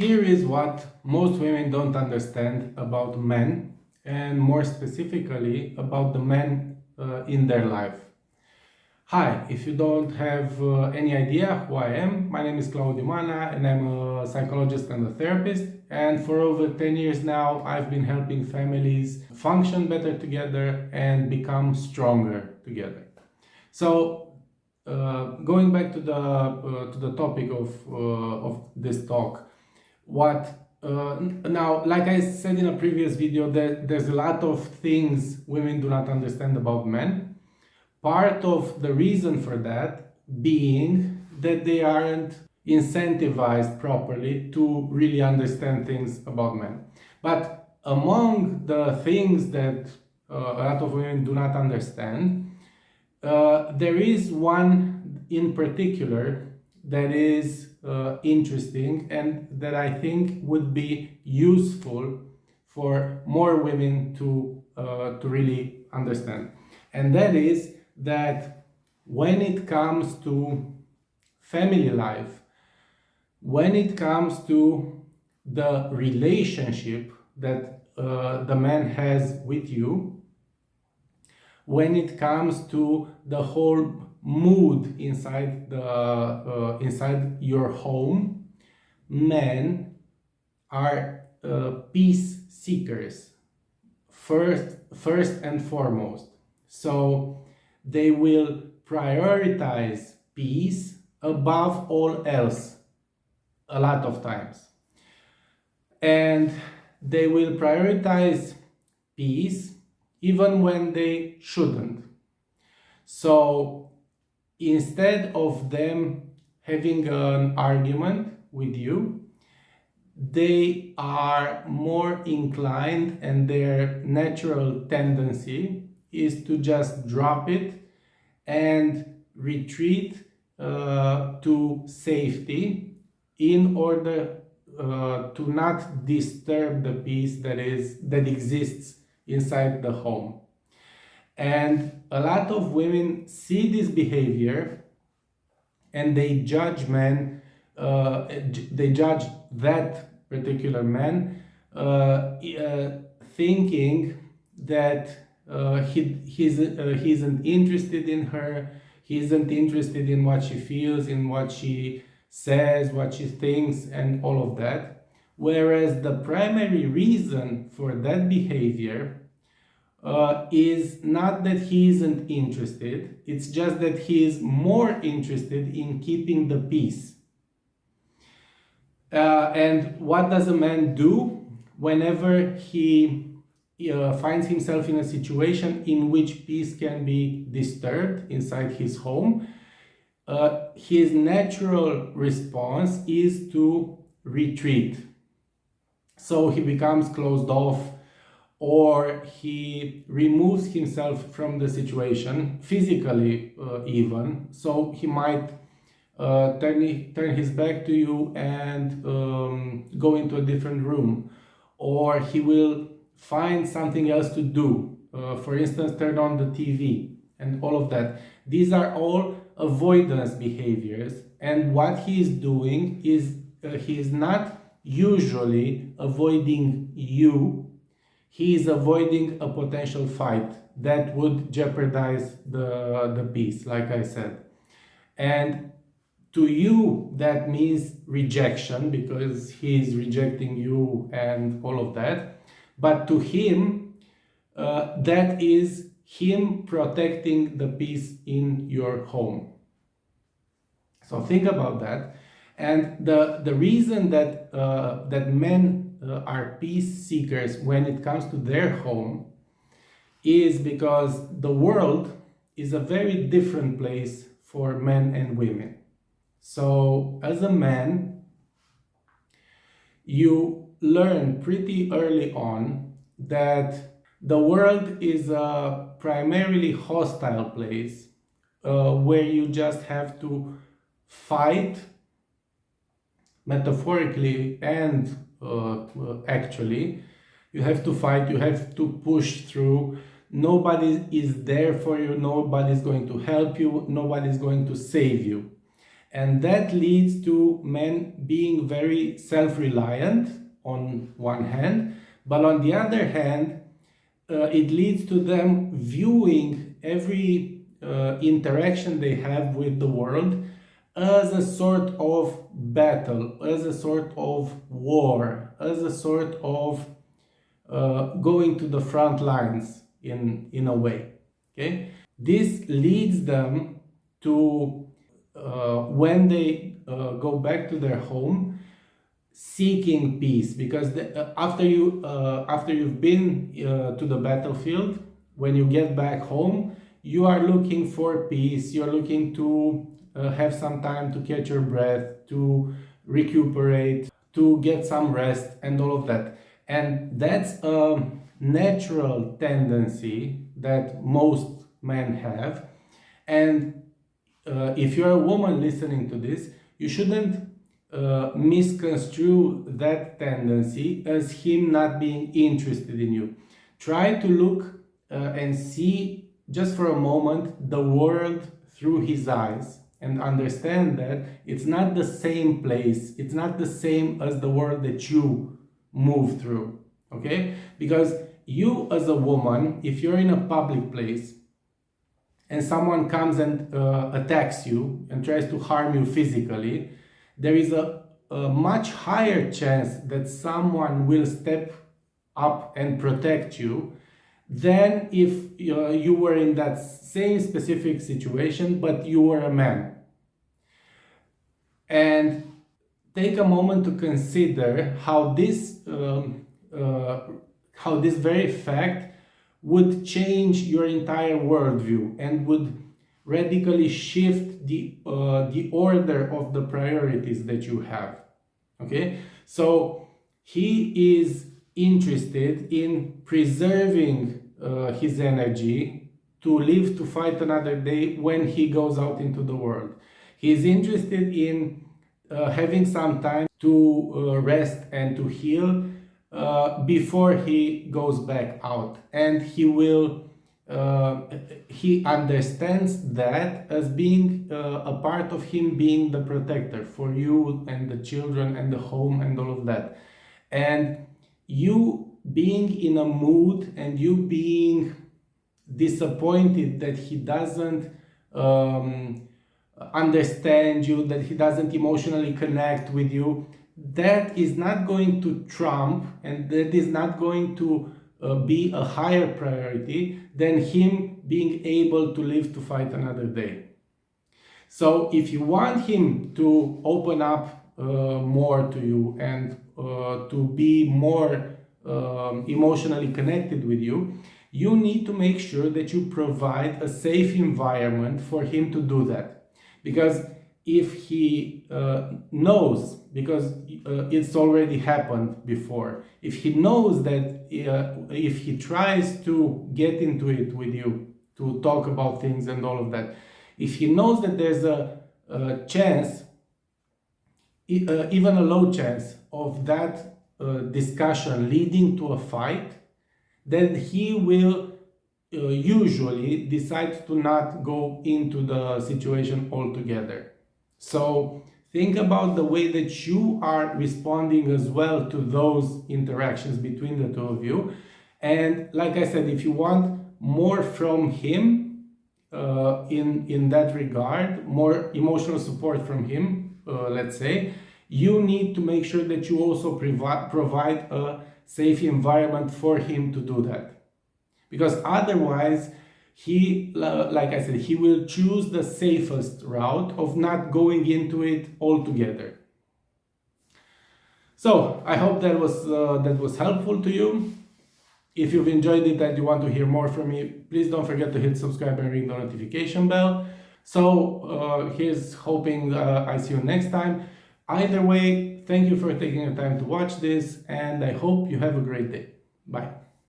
Here is what most women don't understand about men, and more specifically about the men in their life. Hi, if you don't have any idea who I am, my name is Claudiu Manea and I'm a psychologist and a therapist. And for over 10 years now, I've been helping families function better together and become stronger together. So, going back to the topic of this talk, now, like I said in a previous video, there's a lot of things women do not understand about men. Part of the reason for that being that they aren't incentivized properly to really understand things about men. But among the things that a lot of women do not understand, there is one in particular that is interesting and that I think would be useful for more women to really understand. And that is that when it comes to family life, when it comes to the relationship that the man has with you, when it comes to the whole mood inside your home, men are peace seekers first and foremost. So they will prioritize peace above all else a lot of times. And they will prioritize peace even when they shouldn't. So instead of them having an argument with you, they are more inclined, and their natural tendency is to just drop it and retreat to safety in order to not disturb the peace that exists inside the home. And a lot of women see this behavior and they judge men, they judge that particular man, thinking that he isn't interested in her, he isn't interested in what she feels, in what she says, what she thinks, and all of that. Whereas the primary reason for that behavior is not that he isn't interested, it's just that he is more interested in keeping the peace. And what does a man do whenever he finds himself in a situation in which peace can be disturbed inside his home? His natural response is to retreat. So he becomes closed off, or he removes himself from the situation physically, even. So he might turn his back to you and go into a different room, or he will find something else to do, for instance, turn on the TV and all of that. These are all avoidance behaviors, and what he is doing is he is not usually avoiding you, he is avoiding a potential fight that would jeopardize the peace, like I said. And to you, that means rejection, because he is rejecting you and all of that. But to him, that is him protecting the peace in your home. So think about that. And the reason that that men are peace seekers when it comes to their home is because the world is a very different place for men and women. So as a man, you learn pretty early on that the world is a primarily hostile place where you just have to fight, metaphorically and actually. You have to fight, you have to push through. Nobody is there for you, nobody's going to help you, nobody's going to save you. And that leads to men being very self-reliant on one hand, but on the other hand, it leads to them viewing every interaction they have with the world as a sort of battle, as a sort of war, as a sort of going to the front lines in a way. Okay, this leads them to when they go back to their home, seeking peace, because after you've been to the battlefield, when you get back home, you are looking for peace. You're looking to have some time to catch your breath, to recuperate, to get some rest, and all of that. And that's a natural tendency that most men have. And if you're a woman listening to this, you shouldn't misconstrue that tendency as him not being interested in you. Try to look and see just for a moment the world through his eyes and understand that it's not the same place, it's not the same as the world that you move through. Okay? Because you as a woman, if you're in a public place and someone comes and attacks you and tries to harm you physically, there is a much higher chance that someone will step up and protect you than if you were in that same specific situation, but you were a man. And take a moment to consider how this very fact would change your entire worldview and would radically shift the order of the priorities that you have. Okay, so he is interested in preserving his energy to live to fight another day when he goes out into the world. He is interested in having some time to rest and to heal before he goes back out, and he understands that as being a part of him being the protector for you and the children and the home and all of that. And you being in a mood and you being disappointed that he doesn't understand you, that he doesn't emotionally connect with you, that is not going to trump, and that is not going to be a higher priority than him being able to live to fight another day. So if you want him to open up more to you and to be more emotionally connected with you, you need to make sure that you provide a safe environment for him to do that. Because if he knows, because it's already happened before, if he knows that if he tries to get into it with you, to talk about things and all of that, if he knows that there's a chance, even a low chance of that discussion leading to a fight, then he will usually decide to not go into the situation altogether. So think about the way that you are responding as well to those interactions between the two of you. And like I said, if you want more from him in that regard, more emotional support from him, let's say, you need to make sure that you also provide a safe environment for him to do that. Because otherwise, he, like I said, he will choose the safest route of not going into it altogether. So I hope that was helpful to you. If you've enjoyed it and you want to hear more from me, please don't forget to hit subscribe and ring the notification bell. So here's hoping I see you next time. Either way, thank you for taking the time to watch this, and I hope you have a great day. Bye.